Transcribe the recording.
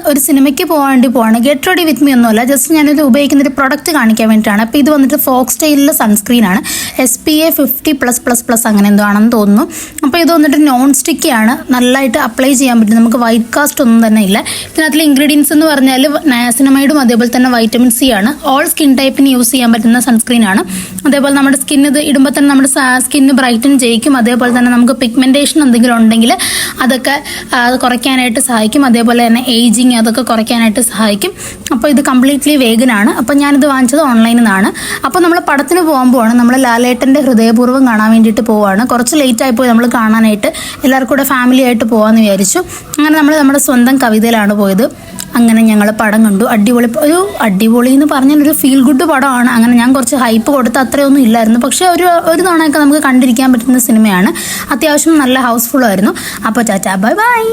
ഒരു സിനിമയ്ക്ക് പോകാൻ വേണ്ടി പോവാണ്. ഗെറ്റ് റെഡി വിത്ത് മീ ഒന്നുമല്ല, ജസ്റ്റ് ഞാനിത് ഉപയോഗിക്കുന്ന ഒരു പ്രൊഡക്റ്റ് കാണിക്കാൻ വേണ്ടിയിട്ടാണ്. അപ്പോൾ ഇത് വന്നിട്ട് ഫോക്സ് ടെയിലിലെ സൺസ്ക്രീനാണ്. SPF 50+++ അങ്ങനെ എന്തോ ആണെന്ന് തോന്നുന്നു. അപ്പോൾ ഇത് വന്നിട്ട് നോൺ സ്റ്റിക്കിയാണ്, നല്ലതായിട്ട് അപ്ലൈ ചെയ്യാൻ പറ്റും. നമുക്ക് വൈറ്റ് കാസ്റ്റ് ഒന്നും തന്നെ ഇല്ല. ഇതിനകത്തുള്ള ഇൻഗ്രീഡിയൻസ് എന്ന് പറഞ്ഞാൽ നയാസിനമൈഡും അതേപോലെ തന്നെ വൈറ്റമിൻ C ആണ്. ഓൾ സ്കിൻ ടൈപ്പിന് യൂസ് ചെയ്യാൻ പറ്റുന്ന സൺസ്ക്രീനാണ്. അതേപോലെ നമ്മുടെ സ്കിൻ ഇത് ഇടുമ്പോൾ തന്നെ നമ്മുടെ സ്കിന്ന് ബ്രൈറ്റൻ ചെയ്യിക്കും. അതേപോലെ തന്നെ നമുക്ക് പിഗ്മെൻറ്റേഷൻ എന്തെങ്കിലും ഉണ്ടെങ്കിൽ അതൊക്കെ കുറയ്ക്കാനായിട്ട് സഹായിക്കും. അതേപോലെ തന്നെ ഏജിങ് അതൊക്കെ കുറയ്ക്കാനായിട്ട് സഹായിക്കും. അപ്പോൾ ഇത് കംപ്ലീറ്റ്ലി വേഗനാണ്. അപ്പോൾ ഞാനിത് വാങ്ങിച്ചത് ഓൺലൈനിൽ നിന്നാണ്. അപ്പോൾ നമ്മൾ പടത്തിന് പോകുമ്പോഴാണ്, നമ്മൾ ലാലേട്ടൻ്റെ ഹൃദയപൂർവ്വം കാണാൻ വേണ്ടിയിട്ട് പോവുകയാണ്. കുറച്ച് ലേറ്റായി പോയി നമ്മൾ കാണാനായിട്ട്. എല്ലാവർക്കും കൂടെ ഫാമിലി ആയിട്ട് പോകാമെന്ന് വിചാരിച്ചു. അങ്ങനെ നമ്മൾ നമ്മുടെ സ്വന്തം കവിതയിലാണ് പോയത്. അങ്ങനെ ഞങ്ങൾ പടം കണ്ടു. അടിപൊളി എന്ന് പറഞ്ഞാൽ ഒരു ഫീൽ ഗുഡ് പടമാണ്. അങ്ങനെ ഞാൻ കുറച്ച് ഹൈപ്പ് കൊടുത്ത് അത്രയൊന്നും ഇല്ലായിരുന്നു. പക്ഷേ ഒരു തവണയൊക്കെ നമുക്ക് കണ്ടിരിക്കാൻ പറ്റുന്ന സിനിമയാണ്. അത്യാവശ്യം നല്ല ഹൗസ്ഫുൾ ആയിരുന്നു. അപ്പോൾ ചാച്ചാ ബൈ ബൈ.